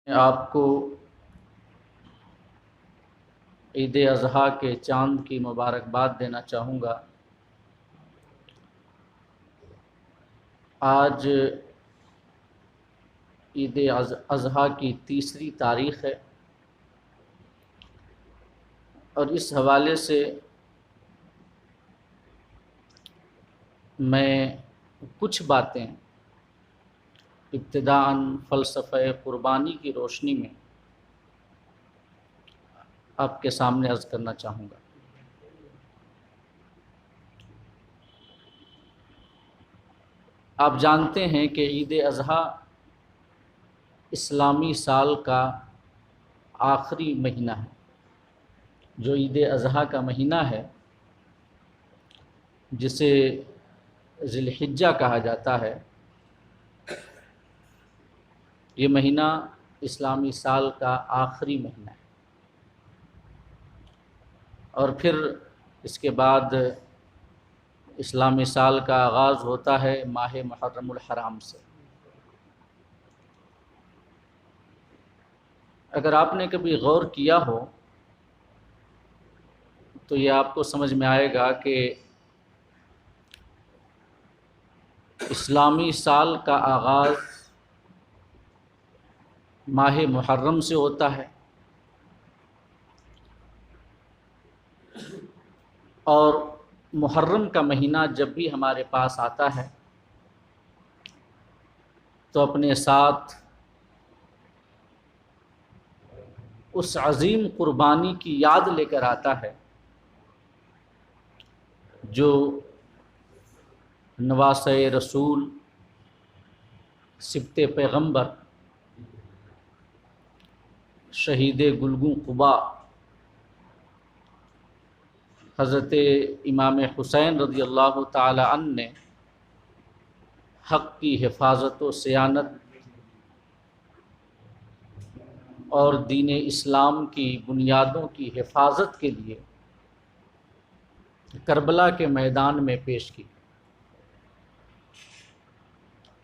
میں آپ کو عید اضحیٰ کے چاند کی مبارکباد دینا چاہوں گا۔ آج عید اضحیٰ کی تیسری تاریخ ہے، اور اس حوالے سے میں کچھ باتیں ابتداءً فلسفہ قربانی کی روشنی میں آپ کے سامنے عرض کرنا چاہوں گا۔ آپ جانتے ہیں کہ عید اضحیٰ اسلامی سال کا آخری مہینہ ہے۔ جو عید اضحیٰ کا مہینہ ہے، جسے ذی الحجہ کہا جاتا ہے، یہ مہینہ اسلامی سال کا آخری مہینہ ہے، اور پھر اس کے بعد اسلامی سال کا آغاز ہوتا ہے ماہ محرم الحرام سے۔ اگر آپ نے کبھی غور کیا ہو تو یہ آپ کو سمجھ میں آئے گا کہ اسلامی سال کا آغاز ماہ محرم سے ہوتا ہے، اور محرم کا مہینہ جب بھی ہمارے پاس آتا ہے تو اپنے ساتھ اس عظیم قربانی کی یاد لے کر آتا ہے جو نواسہ رسول، سبط پیغمبر، شہید گلگوں قبا حضرت امام حسین رضی اللہ تعالی عنہ نے حق کی حفاظت و صیانت اور دین اسلام کی بنیادوں کی حفاظت کے لیے کربلا کے میدان میں پیش کی،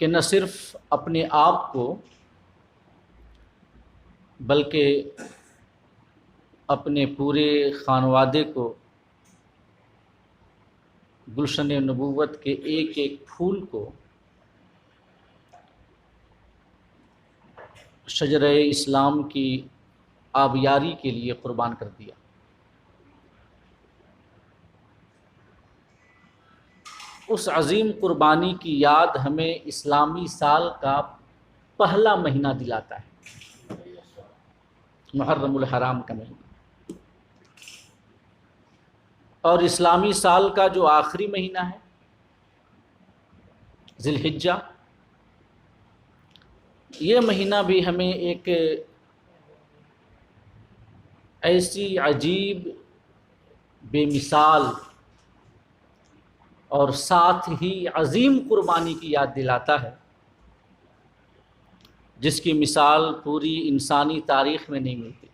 کہ نہ صرف اپنے آپ کو بلکہ اپنے پورے خانوادے کو گلشن نبوت کے ایک ایک پھول کو شجرہ اسلام کی آبیاری کے لیے قربان کر دیا۔ اس عظیم قربانی کی یاد ہمیں اسلامی سال کا پہلا مہینہ دلاتا ہے، محرم الحرام کا مہینہ، اور اسلامی سال کا جو آخری مہینہ ہے ذی الحجہ، یہ مہینہ بھی ہمیں ایک ایسی عجیب، بے مثال اور ساتھ ہی عظیم قربانی کی یاد دلاتا ہے، جس کی مثال پوری انسانی تاریخ میں نہیں ملتی۔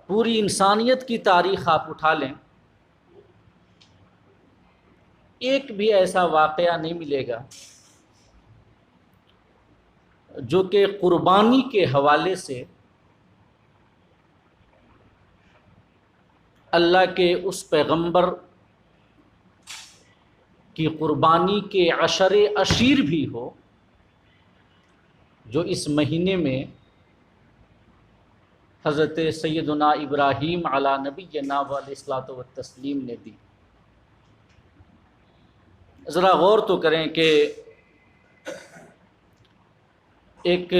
پوری انسانیت کی تاریخ آپ اٹھا لیں، ایک بھی ایسا واقعہ نہیں ملے گا جو کہ قربانی کے حوالے سے اللہ کے اس پیغمبر کی قربانی کے عشر عشیر بھی ہو جو اس مہینے میں حضرت سیدنا ابراہیم علی نبینا علیہ الصلوۃ والتسلیم نے دی۔ ذرا غور تو کریں کہ ایک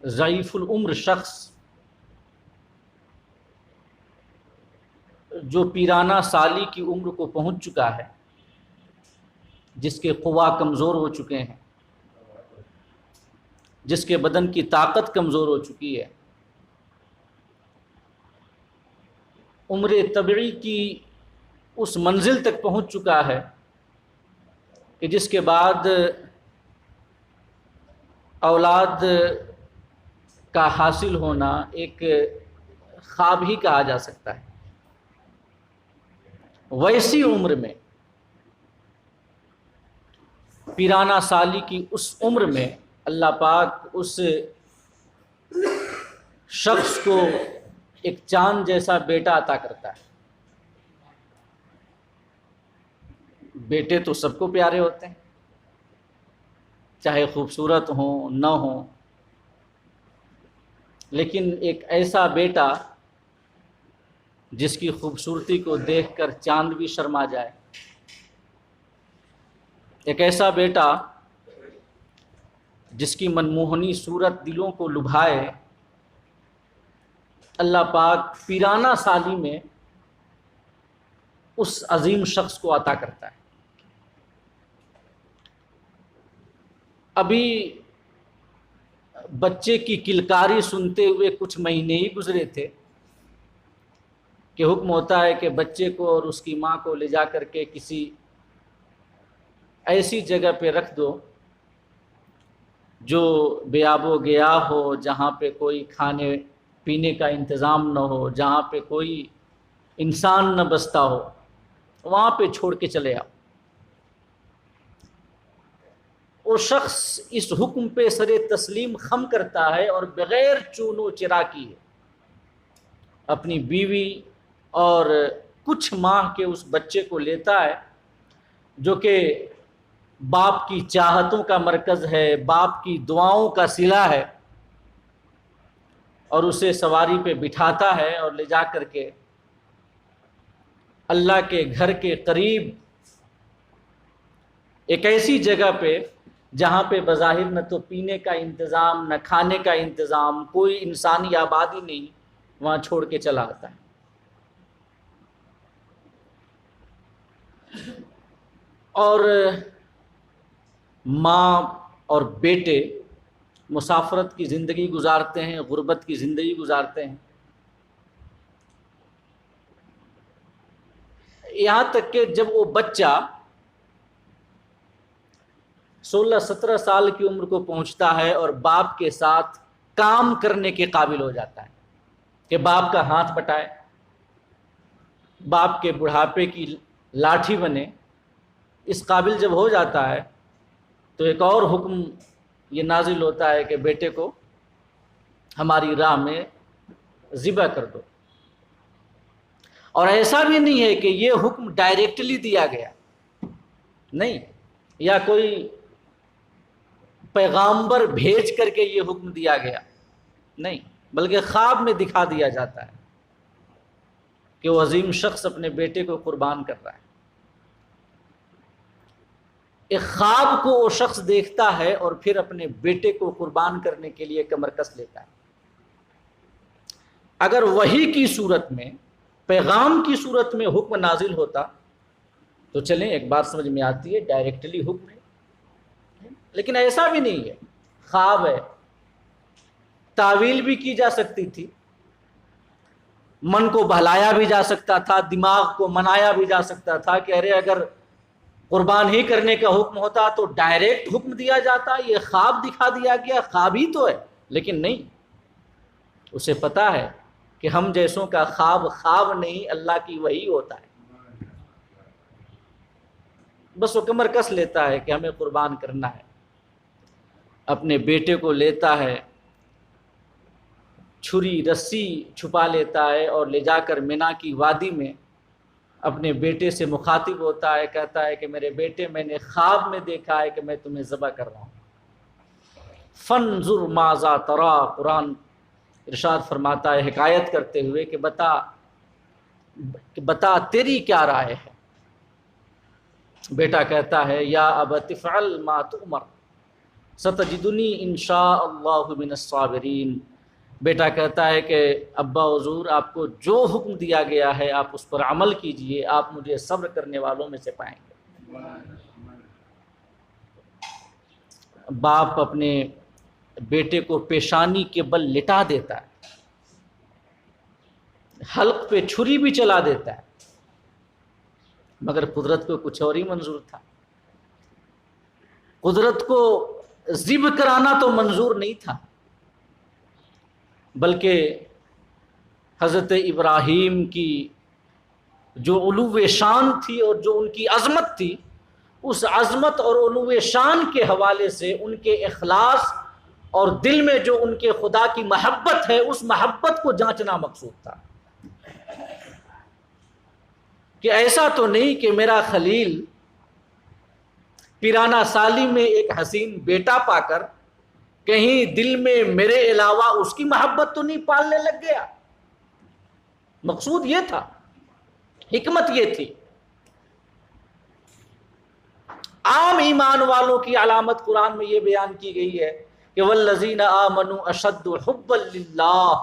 ضعیف العمر شخص جو پیرانہ سالی کی عمر کو پہنچ چکا ہے، جس کے قوا کمزور ہو چکے ہیں، جس کے بدن کی طاقت کمزور ہو چکی ہے، عمر طبعی کی اس منزل تک پہنچ چکا ہے کہ جس کے بعد اولاد کا حاصل ہونا ایک خواب ہی کہا جا سکتا ہے۔ ویسی عمر میں پیرانہ سالی کی اس عمر میں اللہ پاک اس شخص کو ایک چاند جیسا بیٹا عطا کرتا ہے۔ بیٹے تو سب کو پیارے ہوتے ہیں، چاہے خوبصورت ہوں نہ ہوں، لیکن ایک ایسا بیٹا جس کی خوبصورتی کو دیکھ کر چاند بھی شرما جائے، ایک ایسا بیٹا جس کی منموہنی صورت دلوں کو لبھائے، اللہ پاک پیرانہ سالی میں اس عظیم شخص کو عطا کرتا ہے۔ ابھی بچے کی کلکاری سنتے ہوئے کچھ مہینے ہی گزرے تھے کہ حکم ہوتا ہے کہ بچے کو اور اس کی ماں کو لے جا کر کے کسی ایسی جگہ پہ رکھ دو جو بے آب و گیا ہو، جہاں پہ کوئی کھانے پینے کا انتظام نہ ہو، جہاں پہ کوئی انسان نہ بستا ہو، وہاں پہ چھوڑ کے چلے آؤ۔ وہ شخص اس حکم پہ سر تسلیم خم کرتا ہے اور بغیر چون و چرا کیے اپنی بیوی اور کچھ ماہ کے اس بچے کو لیتا ہے جو کہ باپ کی چاہتوں کا مرکز ہے، باپ کی دعاؤں کا صلہ ہے، اور اسے سواری پہ بٹھاتا ہے اور لے جا کر کے اللہ کے گھر کے قریب ایک ایسی جگہ پہ جہاں پہ بظاہر نہ تو پینے کا انتظام، نہ کھانے کا انتظام، کوئی انسانی آبادی نہیں، وہاں چھوڑ کے چلا آتا ہے۔ اور ماں اور بیٹے مسافرت کی زندگی گزارتے ہیں، غربت کی زندگی گزارتے ہیں، یہاں تک کہ جب وہ بچہ 16-17 سال کی عمر کو پہنچتا ہے اور باپ کے ساتھ کام کرنے کے قابل ہو جاتا ہے کہ باپ کا ہاتھ بٹائے، باپ کے بڑھاپے کی لاٹھی بنے، اس قابل جب ہو جاتا ہے تو ایک اور حکم یہ نازل ہوتا ہے کہ بیٹے کو ہماری راہ میں ذبح کر دو۔ اور ایسا بھی نہیں ہے کہ یہ حکم ڈائریکٹلی دیا گیا، نہیں، یا کوئی پیغامبر بھیج کر کے یہ حکم دیا گیا، نہیں، بلکہ خواب میں دکھا دیا جاتا ہے کہ وہ عظیم شخص اپنے بیٹے کو قربان کر رہا ہے۔ ایک خواب کو وہ شخص دیکھتا ہے اور پھر اپنے بیٹے کو قربان کرنے کے لیے کمر کس لیتا ہے۔ اگر وحی کی صورت میں، پیغام کی صورت میں حکم نازل ہوتا تو چلیں ایک بات سمجھ میں آتی ہے، ڈائریکٹلی حکم ہے، لیکن ایسا بھی نہیں ہے، خواب ہے، تعویل بھی کی جا سکتی تھی، من کو بہلایا بھی جا سکتا تھا، دماغ کو منایا بھی جا سکتا تھا کہ ارے اگر قربان ہی کرنے کا حکم ہوتا تو ڈائریکٹ حکم دیا جاتا، یہ خواب دکھا دیا گیا، خواب ہی تو ہے، لیکن نہیں، اسے پتا ہے کہ ہم جیسوں کا خواب خواب نہیں، اللہ کی وحی ہوتا ہے، بس وہ کمر کس لیتا ہے کہ ہمیں قربان کرنا ہے، اپنے بیٹے کو لیتا ہے، چھری رسی چھپا لیتا ہے اور لے جا کر مینا کی وادی میں اپنے بیٹے سے مخاطب ہوتا ہے، کہتا ہے کہ میرے بیٹے، میں نے خواب میں دیکھا ہے کہ میں تمہیں ذبح کر رہا ہوں، فانظر ماذا ترى، قرآن ارشاد فرماتا ہے حکایت کرتے ہوئے کہ بتا تیری کیا رائے ہے۔ بیٹا کہتا ہے یا ابت افعل ما تؤمر ستجدنی انشاء اللہ من الصابرین۔ بیٹا کہتا ہے کہ ابا حضور، آپ کو جو حکم دیا گیا ہے آپ اس پر عمل کیجئے، آپ مجھے صبر کرنے والوں میں سے پائیں گے۔ باپ اپنے بیٹے کو پیشانی کے بل لٹا دیتا ہے، حلق پہ چھری بھی چلا دیتا ہے، مگر قدرت کو کچھ اور ہی منظور تھا۔ قدرت کو ذبح کرانا تو منظور نہیں تھا، بلکہ حضرت ابراہیم کی جو علو شان تھی اور جو ان کی عظمت تھی، اس عظمت اور علو شان کے حوالے سے ان کے اخلاص اور دل میں جو ان کے خدا کی محبت ہے اس محبت کو جانچنا مقصود تھا، کہ ایسا تو نہیں کہ میرا خلیل پیرانہ سالی میں ایک حسین بیٹا پا کر کہیں دل میں میرے علاوہ اس کی محبت تو نہیں پالنے لگ گیا۔ مقصود یہ تھا، حکمت یہ تھی۔ عام ایمان والوں کی علامت قرآن میں یہ بیان کی گئی ہے کہ والذین آمنوا اشد حبا للہ،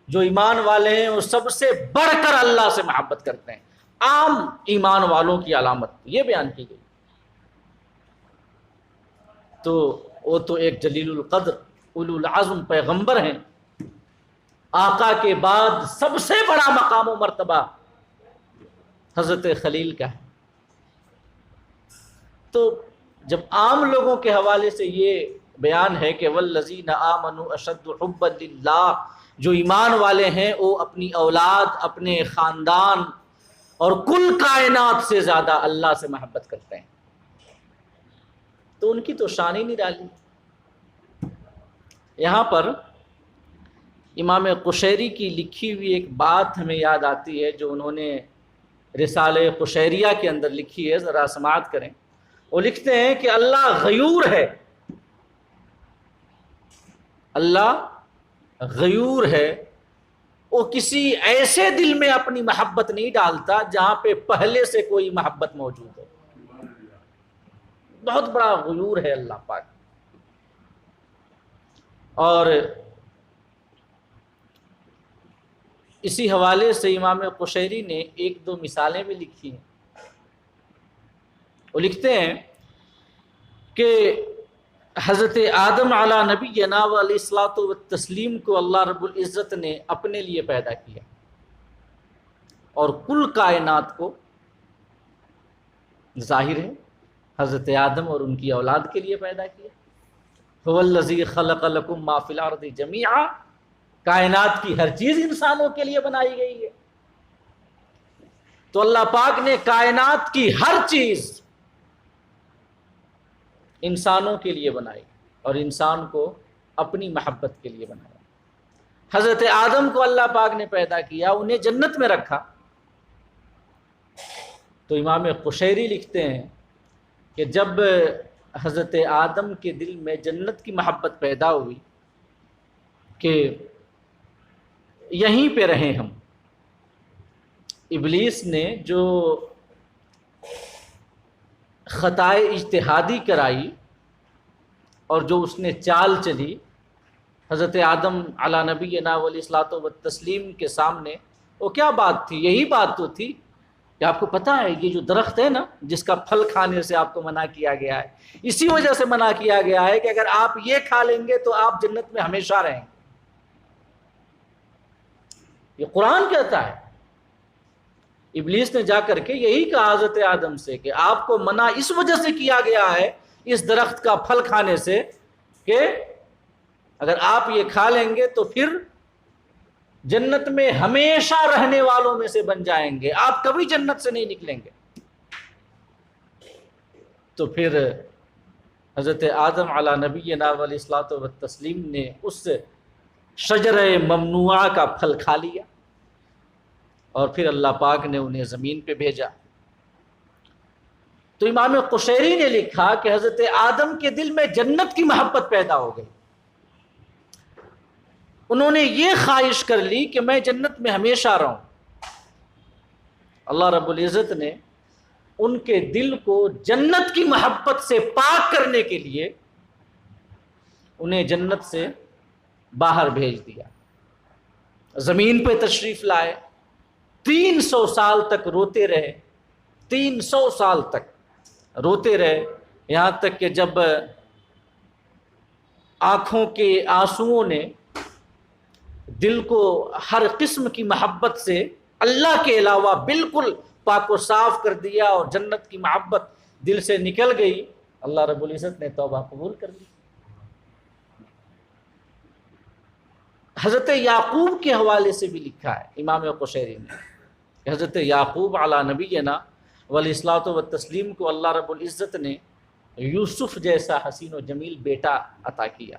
جو ایمان والے ہیں وہ سب سے بڑھ کر اللہ سے محبت کرتے ہیں۔ عام ایمان والوں کی علامت یہ بیان کی گئی۔ تو وہ تو ایک جلیل القدر اولو العزم پیغمبر ہیں، آقا کے بعد سب سے بڑا مقام و مرتبہ حضرت خلیل کا ہے۔ تو جب عام لوگوں کے حوالے سے یہ بیان ہے کہ والذین آمنوا اشد حبا للہ، جو ایمان والے ہیں وہ اپنی اولاد، اپنے خاندان اور کل کائنات سے زیادہ اللہ سے محبت کرتے ہیں، تو ان کی تو شان ہی نرالی۔ یہاں پر امام قشیری کی لکھی ہوئی ایک بات ہمیں یاد آتی ہے جو انہوں نے رسالہ قشیریہ کے اندر لکھی ہے، ذرا سماعت کریں۔ وہ لکھتے ہیں کہ اللہ غیور ہے، اللہ غیور ہے، وہ کسی ایسے دل میں اپنی محبت نہیں ڈالتا جہاں پہ پہلے سے کوئی محبت موجود ہو۔ بہت بڑا غیور ہے اللہ پاک۔ اور اسی حوالے سے امام قشیری نے ایک دو مثالیں بھی لکھی ہیں۔ وہ لکھتے ہیں کہ حضرت آدم علی نبینا علیہ الصلوۃ والتسلیم کو اللہ رب العزت نے اپنے لیے پیدا کیا اور کل کائنات کو، ظاہر ہے حضرت آدم اور ان کی اولاد کے لیے پیدا کیا۔ هو الذی خلق لکم ما فی الارض جمیعا، کائنات کی ہر چیز انسانوں کے لیے بنائی گئی ہے۔ تو اللہ پاک نے کائنات کی ہر چیز انسانوں کے لیے بنائی اور انسان کو اپنی محبت کے لیے بنایا۔ حضرت آدم کو اللہ پاک نے پیدا کیا، انہیں جنت میں رکھا۔ تو امام قشیری لکھتے ہیں کہ جب حضرت آدم کے دل میں جنت کی محبت پیدا ہوئی کہ یہیں پہ رہیں ہم، ابلیس نے جو خطائے اجتہادی کرائی اور جو اس نے چال چلی حضرت آدم علی نبینا علیہ الصلوۃ والتسلیم کے سامنے، وہ کیا بات تھی؟ یہی بات تو تھی کہ آپ کو پتہ ہے یہ جو درخت ہے نا جس کا پھل کھانے سے آپ کو منع کیا گیا ہے، اسی وجہ سے منع کیا گیا ہے کہ اگر آپ یہ کھا لیں گے تو آپ جنت میں ہمیشہ رہیں گے۔ یہ قرآن کہتا ہے۔ ابلیس نے جا کر کے یہی کہا حضرت آدم سے کہ آپ کو منع اس وجہ سے کیا گیا ہے اس درخت کا پھل کھانے سے کہ اگر آپ یہ کھا لیں گے تو پھر جنت میں ہمیشہ رہنے والوں میں سے بن جائیں گے، آپ کبھی جنت سے نہیں نکلیں گے۔ تو پھر حضرت آدم علی نبینا علیہ الصلوۃ والتسلیم نے اس شجرہ ممنوعہ کا پھل کھا لیا اور پھر اللہ پاک نے انہیں زمین پہ بھیجا۔ تو امام قشیری نے لکھا کہ حضرت آدم کے دل میں جنت کی محبت پیدا ہو گئی، انہوں نے یہ خواہش کر لی کہ میں جنت میں ہمیشہ رہوں۔ اللہ رب العزت نے ان کے دل کو جنت کی محبت سے پاک کرنے کے لیے انہیں جنت سے باہر بھیج دیا، زمین پہ تشریف لائے، 300 سال تک روتے رہے، 300 سال تک روتے رہے، یہاں تک کہ جب آنکھوں کے آنسوؤں نے دل کو ہر قسم کی محبت سے اللہ کے علاوہ بالکل پاک و صاف کر دیا اور جنت کی محبت دل سے نکل گئی، اللہ رب العزت نے توبہ قبول کر لی۔ حضرت یعقوب کے حوالے سے بھی لکھا ہے امام قشیری نے کہ حضرت یعقوب علی نبینا والاصلاۃ والتسلیم کو اللہ رب العزت نے یوسف جیسا حسین و جمیل بیٹا عطا کیا.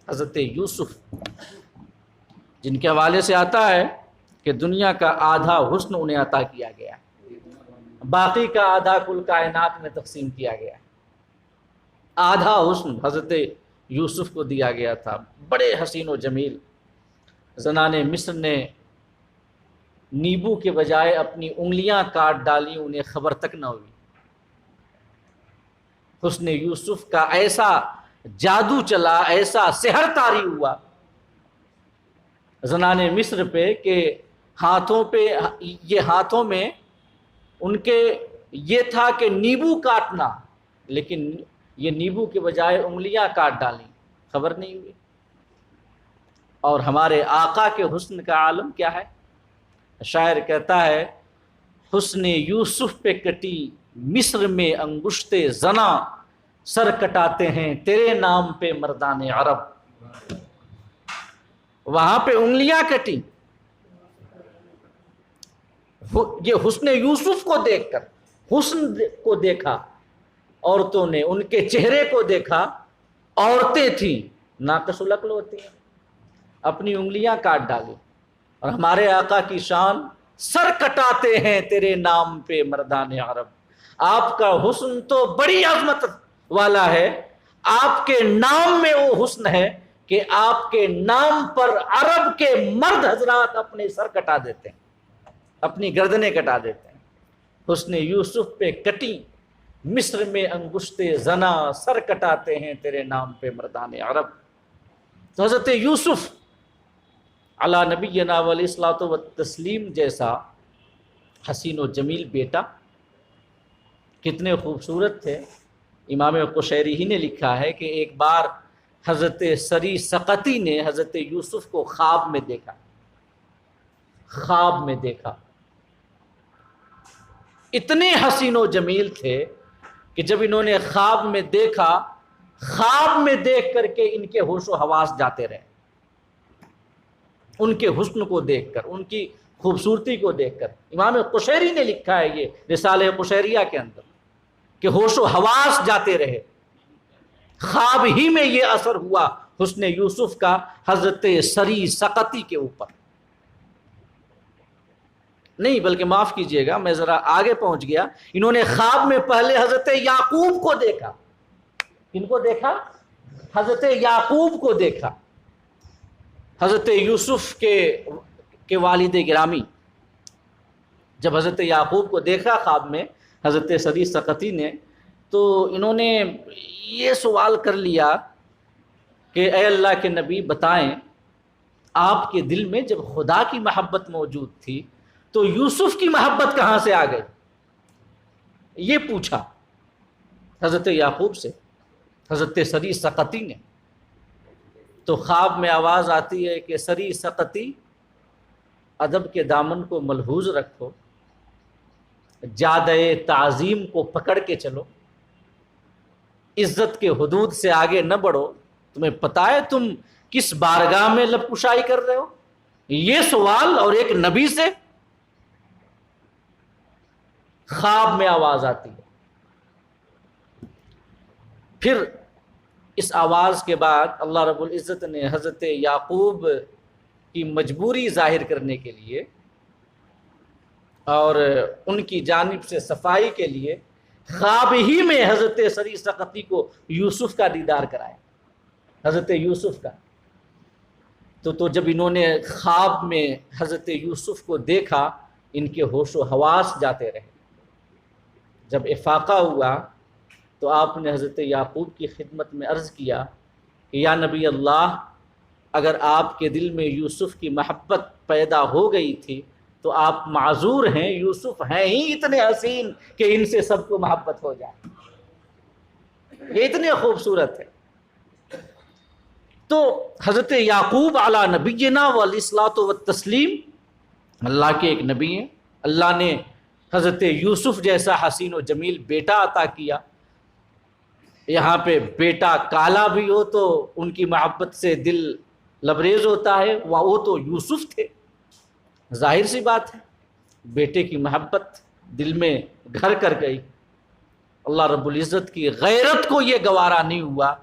حضرت یوسف جن کے حوالے سے آتا ہے کہ دنیا کا آدھا حسن انہیں عطا کیا گیا، باقی کا آدھا کل کائنات میں تقسیم کیا گیا. آدھا حسن حضرت یوسف کو دیا گیا تھا، بڑے حسین و جمیل. زنان مصر نے نیبو کے بجائے اپنی انگلیاں کاٹ ڈالی، انہیں خبر تک نہ ہوئی. حسن یوسف کا ایسا جادو چلا، ایسا سحر طاری ہوا زنان مصر پہ کہ ہاتھوں میں ان کے یہ تھا کہ نیبو کاٹنا، لیکن یہ نیبو کے بجائے انگلیاں کاٹ ڈالیں، خبر نہیں ہوئی. اور ہمارے آقا کے حسن کا عالم کیا ہے؟ شاعر کہتا ہے حسن یوسف پہ کٹی مصر میں انگشت زنا، سر کٹاتے ہیں تیرے نام پہ مردان عرب. وہاں پہ انگلیاں کٹی. یہ حسن یوسف کو دیکھ کر، حسن کو دیکھا عورتوں نے، ان کے چہرے کو دیکھا. عورتیں تھیں ناقص العقل ہوتی ہیں، اپنی انگلیاں کاٹ ڈالی. اور ہمارے آقا کی شان سر کٹاتے ہیں تیرے نام پہ مردان عرب. آپ کا حسن تو بڑی عظمت والا ہے، آپ کے نام میں وہ حسن ہے کہ آپ کے نام پر عرب کے مرد حضرات اپنے سر کٹا دیتے ہیں، اپنی گردنیں کٹا دیتے ہیں. حسن یوسف پہ کٹی مصر میں انگشت زنا، سر کٹاتے ہیں تیرے نام پہ مردان عرب. تو حضرت یوسف علی نبینا والاصلاۃ والتسلیم جیسا حسین و جمیل بیٹا کتنے خوبصورت تھے. امام قشیری ہی نے لکھا ہے کہ ایک بار حضرت سری سقطی نے حضرت یوسف کو خواب میں دیکھا. اتنے حسین و جمیل تھے کہ جب انہوں نے خواب میں دیکھا، خواب میں دیکھ کر کے ان کے ہوش و حواس جاتے رہے، ان کے حسن کو دیکھ کر، ان کی خوبصورتی کو دیکھ کر. امام قشیری نے لکھا ہے یہ رسالہ قشیریہ کے اندر کہ ہوش و حواس جاتے رہے. خواب ہی میں یہ اثر ہوا حسن یوسف کا حضرت سری سقطی کے اوپر. نہیں بلکہ معاف کیجئے گا، میں ذرا آگے پہنچ گیا. انہوں نے خواب میں پہلے حضرت یعقوب کو دیکھا. کن کو دیکھا؟ حضرت یعقوب کو دیکھا. حضرت یوسف کے والد گرامی جب حضرت یعقوب کو دیکھا خواب میں حضرت سری سقطی نے، تو انہوں نے یہ سوال کر لیا کہ اے اللہ کے نبی بتائیں، آپ کے دل میں جب خدا کی محبت موجود تھی تو یوسف کی محبت کہاں سے آ گئی؟ یہ پوچھا حضرت یعقوب سے حضرت سری سقطی نے. تو خواب میں آواز آتی ہے کہ سری سقطی، ادب کے دامن کو ملحوظ رکھو، جادۂ تعظیم کو پکڑ کے چلو، عزت کے حدود سے آگے نہ بڑھو. تمہیں پتہ ہے تم کس بارگاہ میں لب کشائی کر رہے ہو؟ یہ سوال اور ایک نبی سے خواب میں آواز آتی ہے. پھر اس آواز کے بعد اللہ رب العزت نے حضرت یعقوب کی مجبوری ظاہر کرنے کے لیے اور ان کی جانب سے صفائی کے لیے خواب ہی میں حضرت سری سقطی کو یوسف کا دیدار کرایا. حضرت یوسف کا تو جب انہوں نے خواب میں حضرت یوسف کو دیکھا، ان کے ہوش و حواس جاتے رہے. جب افاقہ ہوا تو آپ نے حضرت یعقوب کی خدمت میں عرض کیا کہ یا نبی اللہ، اگر آپ کے دل میں یوسف کی محبت پیدا ہو گئی تھی تو آپ معذور ہیں. یوسف ہیں ہی اتنے حسین کہ ان سے سب کو محبت ہو جائے، یہ اتنے خوبصورت ہے. تو حضرت یعقوب علی نبینا والاصلاۃ والتسلیم اللہ کے ایک نبی ہیں. اللہ نے حضرت یوسف جیسا حسین و جمیل بیٹا عطا کیا. یہاں پہ بیٹا کالا بھی ہو تو ان کی محبت سے دل لبریز ہوتا ہے. وہ تو یوسف تھے، ظاہر سی بات ہے بیٹے کی محبت دل میں گھر کر گئی۔ اللہ رب العزت کی غیرت کو یہ گوارا نہیں ہوا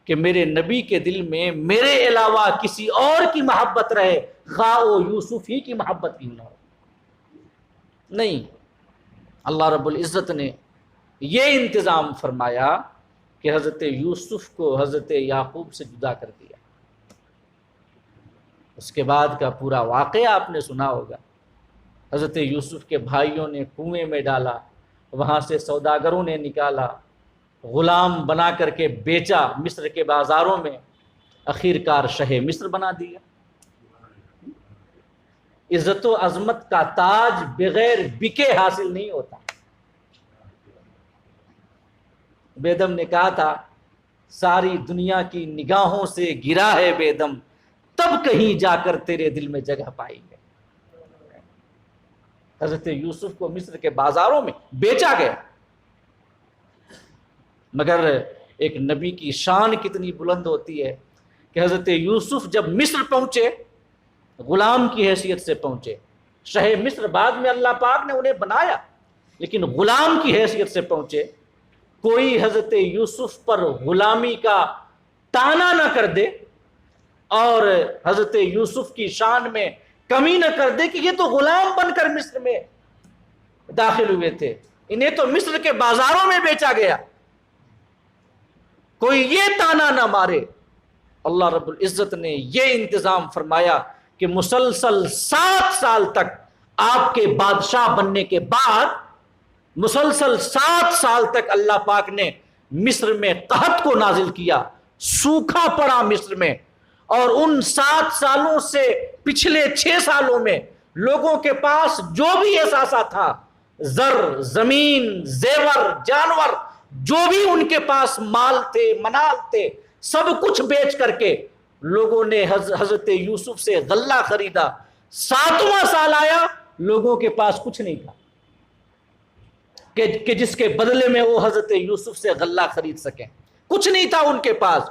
کہ میرے نبی کے دل میں میرے علاوہ کسی اور کی محبت رہے، خواہ وہ یوسف ہی کی محبت کیوں نہ ہو۔ نہیں، اللہ رب العزت نے یہ انتظام فرمایا کہ حضرت یوسف کو حضرت یعقوب سے جدا کر دیا۔ اس کے بعد کا پورا واقعہ آپ نے سنا ہوگا۔ حضرت یوسف کے بھائیوں نے کنویں میں ڈالا، وہاں سے سوداگروں نے نکالا، غلام بنا کر کے بیچا مصر کے بازاروں میں، آخر کار شہ مصر بنا دیا۔ عزت و عظمت کا تاج بغیر بکے حاصل نہیں ہوتا۔ بیدم نے کہا تھا ساری دنیا کی نگاہوں سے گرا ہے بیدم، تب کہیں جا کر تیرے دل میں جگہ پائی ہے۔ حضرت یوسف کو مصر کے بازاروں میں بیچا گیا، مگر ایک نبی کی شان کتنی بلند ہوتی ہے کہ حضرت یوسف جب مصر پہنچے، غلام کی حیثیت سے پہنچے۔ شہ مصر بعد میں اللہ پاک نے انہیں بنایا، لیکن غلام کی حیثیت سے پہنچے۔ کوئی حضرت یوسف پر غلامی کا طعنہ نہ کر دے اور حضرت یوسف کی شان میں کمی نہ کر دے کہ یہ تو غلام بن کر مصر میں داخل ہوئے تھے، انہیں تو مصر کے بازاروں میں بیچا گیا، کوئی یہ طعنہ نہ مارے۔ اللہ رب العزت نے یہ انتظام فرمایا کہ مسلسل 7 سال تک آپ کے بادشاہ بننے کے بعد مسلسل 7 سال تک اللہ پاک نے مصر میں قحط کو نازل کیا، سوکھا پڑا مصر میں، اور ان 7 سالوں سے پچھلے 6 سالوں میں لوگوں کے پاس جو بھی اثاثہ تھا، زر، زمین، زیور، جانور، جو بھی ان کے پاس مال تھے، منال تھے، سب کچھ بیچ کر کے لوگوں نے حضرت یوسف سے غلہ خریدا۔ 7واں سال آیا، لوگوں کے پاس کچھ نہیں تھا کہ جس کے بدلے میں وہ حضرت یوسف سے غلہ خرید سکیں، کچھ نہیں تھا ان کے پاس۔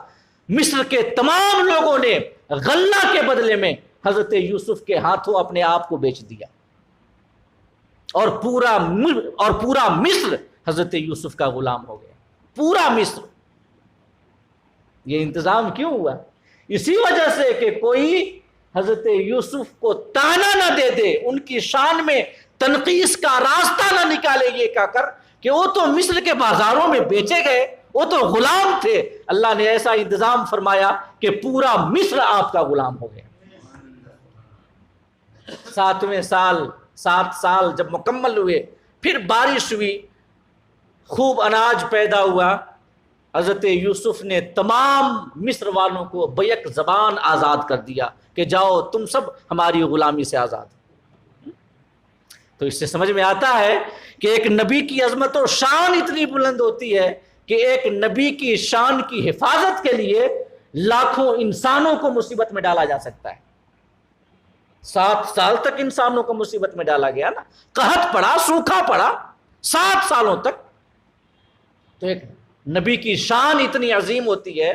مصر کے تمام لوگوں نے غلہ کے بدلے میں حضرت یوسف کے ہاتھوں اپنے آپ کو بیچ دیا، اور پورا مصر حضرت یوسف کا غلام ہو گیا، پورا مصر۔ یہ انتظام کیوں ہوا؟ اسی وجہ سے کہ کوئی حضرت یوسف کو طعنہ نہ دے دے، ان کی شان میں تنقیس کا راستہ نہ نکالے یہ کہہ کر کہ وہ تو مصر کے بازاروں میں بیچے گئے، وہ تو غلام تھے۔ اللہ نے ایسا انتظام فرمایا کہ پورا مصر آپ کا غلام ہو گیا۔ 7 سال جب مکمل ہوئے، پھر بارش ہوئی، خوب اناج پیدا ہوا۔ حضرت یوسف نے تمام مصر والوں کو بیک زبان آزاد کر دیا کہ جاؤ تم سب ہماری غلامی سے آزاد۔ تو اس سے سمجھ میں آتا ہے کہ ایک نبی کی عظمت و شان اتنی بلند ہوتی ہے کہ ایک نبی کی شان کی حفاظت کے لیے لاکھوں انسانوں کو مصیبت میں ڈالا جا سکتا ہے۔ 7 سال تک انسانوں کو مصیبت میں ڈالا گیا نا، قحط پڑا، سوکھا پڑا 7 سالوں تک۔ تو ایک نبی کی شان اتنی عظیم ہوتی ہے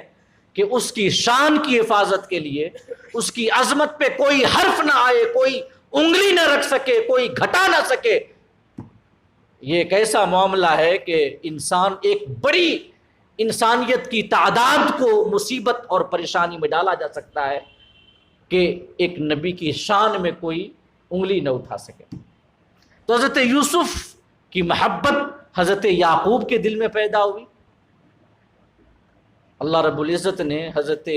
کہ اس کی شان کی حفاظت کے لیے اس کی عظمت پہ کوئی حرف نہ آئے، کوئی انگلی نہ رکھ سکے، کوئی گھٹا نہ سکے۔ یہ ایک ایسا معاملہ ہے کہ انسان ایک بڑی انسانیت کی تعداد کو مصیبت اور پریشانی میں ڈالا جا سکتا ہے کہ ایک نبی کی شان میں کوئی انگلی نہ اٹھا سکے۔ تو حضرت یوسف کی محبت حضرت یعقوب کے دل میں پیدا ہوئی۔ اللہ رب العزت نے حضرت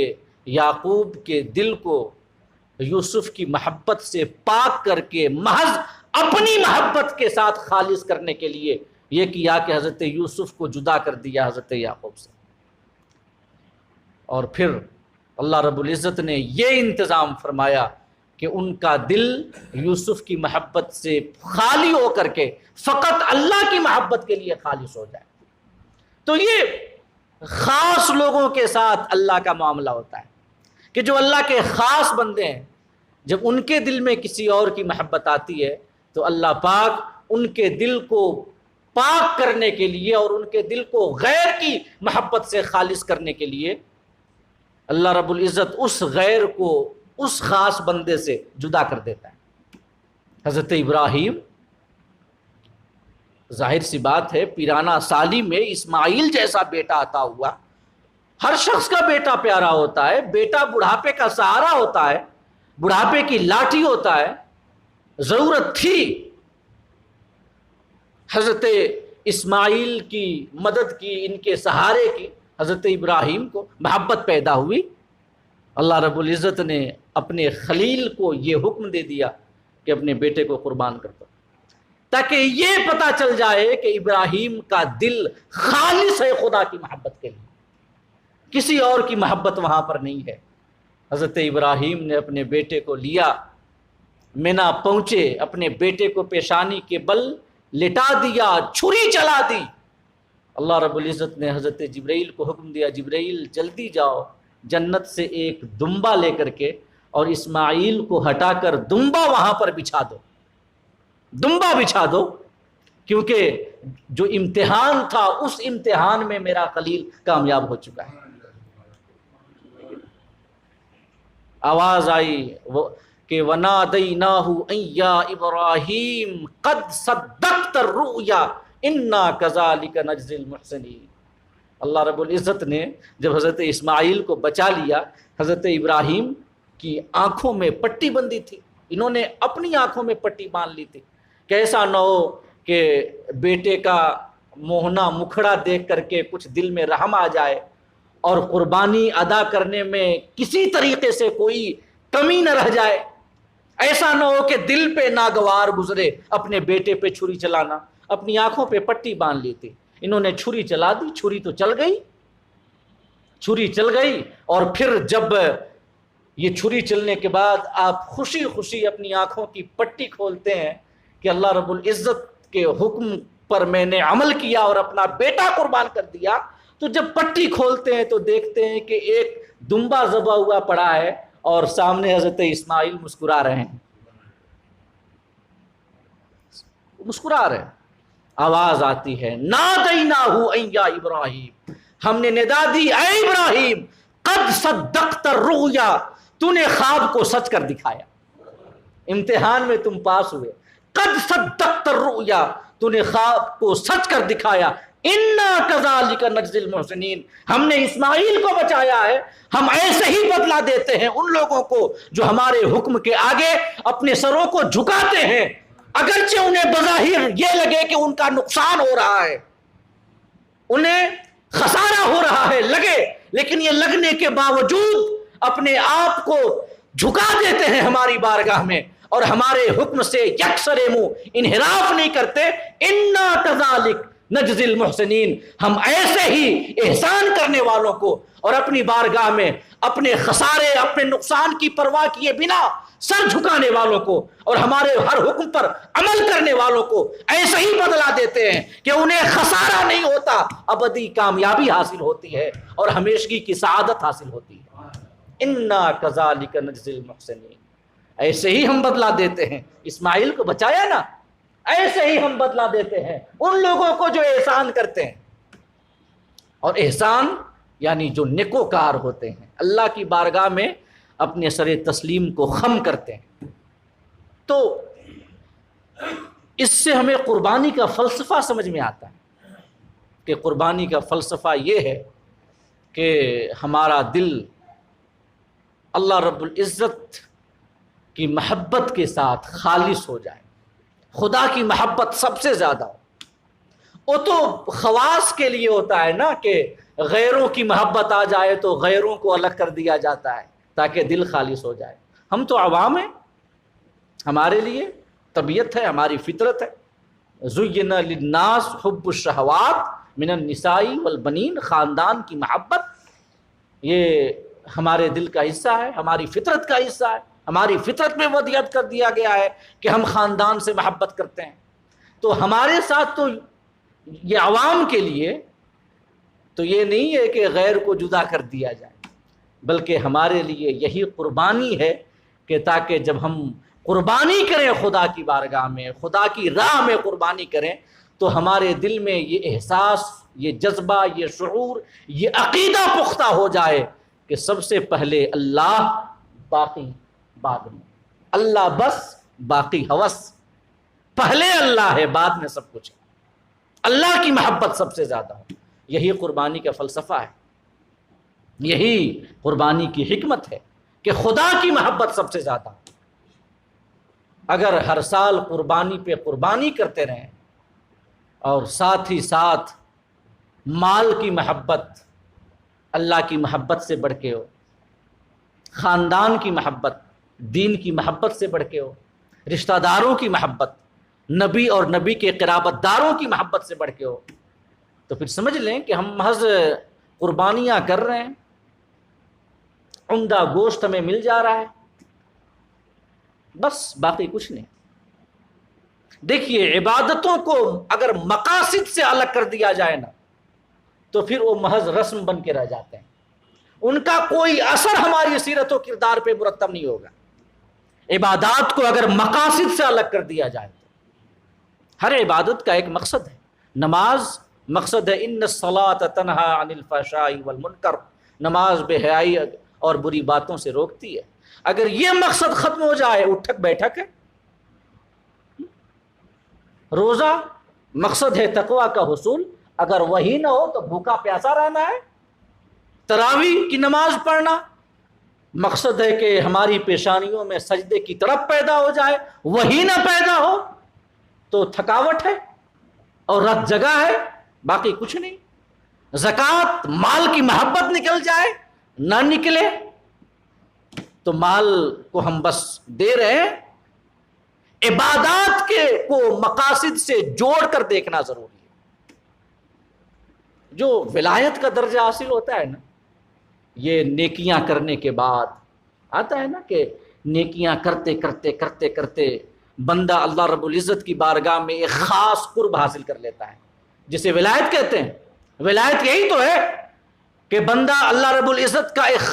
یعقوب کے دل کو یوسف کی محبت سے پاک کر کے محض اپنی محبت کے ساتھ خالص کرنے کے لیے یہ کیا کہ حضرت یوسف کو جدا کر دیا حضرت یعقوب سے۔ اور پھر اللہ رب العزت نے یہ انتظام فرمایا کہ ان کا دل یوسف کی محبت سے خالی ہو کر کے فقط اللہ کی محبت کے لیے خالص ہو جائے۔ تو یہ خاص لوگوں کے ساتھ اللہ کا معاملہ ہوتا ہے کہ جو اللہ کے خاص بندے ہیں، جب ان کے دل میں کسی اور کی محبت آتی ہے تو اللہ پاک ان کے دل کو پاک کرنے کے لیے اور ان کے دل کو غیر کی محبت سے خالص کرنے کے لیے اللہ رب العزت اس غیر کو اس خاص بندے سے جدا کر دیتا ہے۔ حضرت ابراہیم ظاہر سی بات ہے پیرانہ سالی میں اسماعیل جیسا بیٹا عطا ہوا. ہر شخص کا بیٹا پیارا ہوتا ہے، بیٹا بڑھاپے کا سہارا ہوتا ہے، بڑھاپے کی لاٹھی ہوتا ہے. ضرورت تھی حضرت اسماعیل کی مدد کی، ان کے سہارے کی. حضرت ابراہیم کو محبت پیدا ہوئی، اللہ رب العزت نے اپنے خلیل کو یہ حکم دے دیا کہ اپنے بیٹے کو قربان کر دو، تاکہ یہ پتہ چل جائے کہ ابراہیم کا دل خالص ہے خدا کی محبت کے لیے، کسی اور کی محبت وہاں پر نہیں ہے. حضرت ابراہیم نے اپنے بیٹے کو لیا، مینا پہنچے، اپنے بیٹے کو پیشانی کے بل لٹا دیا، چھری چلا دی. اللہ رب العزت نے حضرت جبرائیل کو حکم دیا، جبرائیل جلدی جاؤ جنت سے ایک دمبا لے کر کے اور اسماعیل کو ہٹا کر دمبا وہاں پر بچھا دو، دمبا بچھا دو، کیونکہ جو امتحان تھا اس امتحان میں میرا خلیل کامیاب ہو چکا ہے. آواز آئی وہ کہ وَنَادَيْنَاهُ أَن يَا إِبْرَاهِيمُ قَدْ صَدَّقْتَ الرُّؤْيَا إِنَّا كَذَلِكَ نَجْزِي الْمُحْسِنِينَ. اللہ رب العزت نے جب حضرت اسماعیل کو بچا لیا، حضرت ابراہیم کی آنکھوں میں پٹی بندھی تھی، انہوں نے اپنی آنکھوں میں پٹی باندھ لی تھی کہ ایسا نہ ہو کہ بیٹے کا موہنا مکھڑا دیکھ کر کے کچھ دل میں رحم آ جائے اور قربانی ادا کرنے میں کسی طریقے سے کوئی کمی نہ رہ جائے. ایسا نہ ہو کہ دل پہ ناگوار گزرے اپنے بیٹے پہ چھری چلانا. اپنی آنکھوں پہ پٹی باندھ لی تھی، انہوں نے چھری چلا دی. چھری تو چل گئی، چھری چل گئی. اور پھر جب یہ چھری چلنے کے بعد آپ خوشی خوشی اپنی آنکھوں کی پٹی کھولتے ہیں کہ اللہ رب العزت کے حکم پر میں نے عمل کیا اور اپنا بیٹا قربان کر دیا، تو جب پٹی کھولتے ہیں تو دیکھتے ہیں کہ ایک دمبا ذبح ہوا پڑا ہے اور سامنے حضرت اسماعیل مسکرا رہے ہیں، مسکرا رہے ہیں. آواز آتی ہے نادیناہ ان یا ابراہیم، ہم نے ندا دی اے ابراہیم، قد صدقت الرؤیا، تو نے خواب کو سچ کر دکھایا، امتحان میں تم پاس ہوئے. قد صدقت الرؤیا، تو نے خواب کو سچ کر دکھایا. انا کذالک نجزی المحسنین، ہم نے اسماعیل کو بچایا ہے، ہم ایسے ہی بدلہ دیتے ہیں ان لوگوں کو جو ہمارے حکم کے آگے اپنے سروں کو جھکاتے ہیں، اگرچہ انہیں بظاہر یہ لگے کہ ان کا نقصان ہو رہا ہے، انہیں خسارہ ہو رہا ہے لگے، لیکن یہ لگنے کے باوجود اپنے آپ کو جھکا دیتے ہیں ہماری بارگاہ میں اور ہمارے حکم سے یکسر منہ انحراف نہیں کرتے. انا کذالک نجزی المحسنین، ہم ایسے ہی احسان کرنے والوں کو اور اپنی بارگاہ میں اپنے خسارے اپنے نقصان کی پرواہ کیے بنا سر جھکانے والوں کو اور ہمارے ہر حکم پر عمل کرنے والوں کو ایسے ہی بدلا دیتے ہیں کہ انہیں خسارہ نہیں ہوتا، ابدی کامیابی حاصل ہوتی ہے اور ہمیشگی کی سعادت حاصل ہوتی ہے. انا کذالک نجزی المحسنین، ایسے ہی ہم بدلا دیتے ہیں. اسماعیل کو بچایا نا، ایسے ہی ہم بدلا دیتے ہیں ان لوگوں کو جو احسان کرتے ہیں. اور احسان یعنی جو نیکوکار ہوتے ہیں، اللہ کی بارگاہ میں اپنے سر تسلیم کو خم کرتے ہیں. تو اس سے ہمیں قربانی کا فلسفہ سمجھ میں آتا ہے کہ قربانی کا فلسفہ یہ ہے کہ ہمارا دل اللہ رب العزت کی محبت کے ساتھ خالص ہو جائے، خدا کی محبت سب سے زیادہ ہو. وہ تو خواص کے لیے ہوتا ہے نا کہ غیروں کی محبت آ جائے تو غیروں کو الگ کر دیا جاتا ہے تاکہ دل خالص ہو جائے. ہم تو عوام ہیں، ہمارے لیے طبیعت ہے، ہماری فطرت ہے. زُیِّنَ لِلنَّاسِ حُبُّ الشَّهَوَاتِ مِنَ النِّسَاءِ وَالْبَنِينَ، خاندان کی محبت یہ ہمارے دل کا حصہ ہے، ہماری فطرت کا حصہ ہے. ہماری فطرت میں ودیعت کر دیا گیا ہے کہ ہم خاندان سے محبت کرتے ہیں. تو ہمارے ساتھ تو یہ عوام کے لیے تو یہ نہیں ہے کہ غیر کو جدا کر دیا جائے، بلکہ ہمارے لیے یہی قربانی ہے کہ تاکہ جب ہم قربانی کریں خدا کی بارگاہ میں، خدا کی راہ میں قربانی کریں، تو ہمارے دل میں یہ احساس، یہ جذبہ، یہ شعور، یہ عقیدہ پختہ ہو جائے کہ سب سے پہلے اللہ، باقی بعد میں. اللہ بس، باقی ہوس. پہلے اللہ ہے، بعد میں سب کچھ ہے. اللہ کی محبت سب سے زیادہ ہو. یہی قربانی کا فلسفہ ہے، یہی قربانی کی حکمت ہے کہ خدا کی محبت سب سے زیادہ ہو. اگر ہر سال قربانی پہ قربانی کرتے رہیں اور ساتھ ہی ساتھ مال کی محبت اللہ کی محبت سے بڑھ کے ہو، خاندان کی محبت دین کی محبت سے بڑھ کے ہو، رشتہ داروں کی محبت نبی اور نبی کے قرابت داروں کی محبت سے بڑھ کے ہو، تو پھر سمجھ لیں کہ ہم محض قربانیاں کر رہے ہیں، عمدہ گوشت ہمیں مل جا رہا ہے، بس باقی کچھ نہیں. دیکھیے عبادتوں کو اگر مقاصد سے الگ کر دیا جائے نا تو پھر وہ محض رسم بن کے رہ جاتے ہیں، ان کا کوئی اثر ہماری سیرت و کردار پہ مرتب نہیں ہوگا. عبادات کو اگر مقاصد سے الگ کر دیا جائے تو ہر عبادت کا ایک مقصد ہے. نماز مقصد ہے، ان الصلاۃ تنہی عن الفحشاء والمنکر، نماز بے حیائی اور بری باتوں سے روکتی ہے. اگر یہ مقصد ختم ہو جائے اٹھک بیٹھک ہے. روزہ مقصد ہے تقویٰ کا حصول، اگر وہی نہ ہو تو بھوکا پیاسا رہنا ہے. تراویح کی نماز پڑھنا مقصد ہے کہ ہماری پیشانیوں میں سجدے کی طرف پیدا ہو جائے، وہی نہ پیدا ہو تو تھکاوٹ ہے اور رت جگہ ہے، باقی کچھ نہیں. زکوٰۃ مال کی محبت نکل جائے، نہ نکلے تو مال کو ہم بس دے رہے ہیں. عبادات کے کو مقاصد سے جوڑ کر دیکھنا ضروری ہے. جو ولایت کا درجہ حاصل ہوتا ہے نا، یہ نیکیاں کرنے کے بعد آتا ہے نا کہ نیکیاں کرتے کرتے کرتے کرتے بندہ اللہ رب العزت کی بارگاہ میں ایک خاص قرب حاصل کر لیتا ہے، جسے ولایت کہتے ہیں. ولایت یہی تو ہے کہ بندہ اللہ رب العزت کا ایک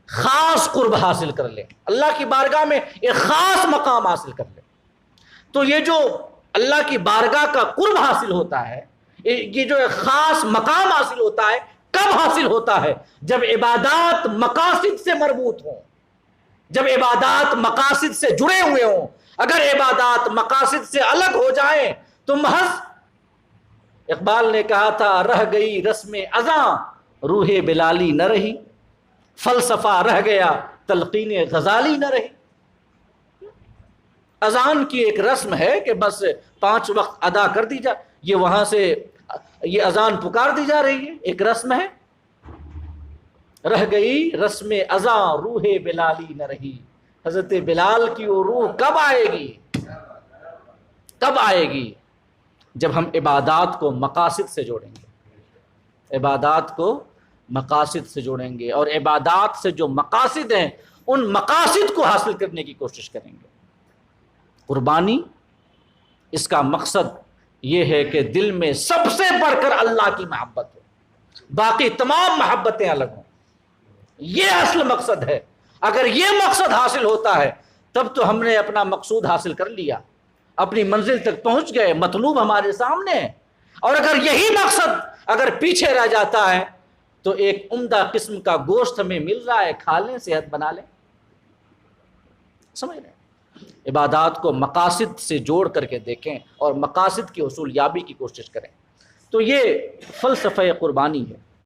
خاص قرب حاصل کر لے، اللہ کی بارگاہ میں ایک خاص مقام حاصل کر لے. تو یہ جو اللہ کی بارگاہ کا قرب حاصل ہوتا ہے، یہ جو ایک خاص مقام حاصل ہوتا ہے، کب حاصل ہوتا ہے؟ جب عبادات مقاصد سے مربوط ہوں، جب عبادات مقاصد سے جڑے ہوئے ہوں. اگر عبادات مقاصد سے الگ ہو جائیں تو محض، اقبال نے کہا تھا، رہ گئی رسم اذاں روح بلالی نہ رہی، فلسفہ رہ گیا تلقین غزالی نہ رہی. اذان کی ایک رسم ہے کہ بس 5 وقت ادا کر دی جائے، یہ وہاں سے یہ اذان پکار دی جا رہی ہے، ایک رسم ہے. رہ گئی رسم اذاں روح بلالی نہ رہی. حضرت بلال کی وہ روح کب آئے گی؟ کب آئے گی؟ جب ہم عبادات کو مقاصد سے جوڑیں گے، عبادات کو مقاصد سے جوڑیں گے، اور عبادات سے جو مقاصد ہیں ان مقاصد کو حاصل کرنے کی کوشش کریں گے. قربانی اس کا مقصد یہ ہے کہ دل میں سب سے بڑھ کر اللہ کی محبت ہو، باقی تمام محبتیں الگ ہوں. یہ اصل مقصد ہے. اگر یہ مقصد حاصل ہوتا ہے تب تو ہم نے اپنا مقصود حاصل کر لیا، اپنی منزل تک پہنچ گئے، مطلوب ہمارے سامنے ہے. اور اگر یہی مقصد اگر پیچھے رہ جاتا ہے تو ایک عمدہ قسم کا گوشت ہمیں مل رہا ہے، کھا لیں، صحت بنا لیں. سمجھ رہے ہیں؟ عبادات کو مقاصد سے جوڑ کر کے دیکھیں اور مقاصد کی حصول یابی کی کوشش کریں. تو یہ فلسفہ قربانی ہے.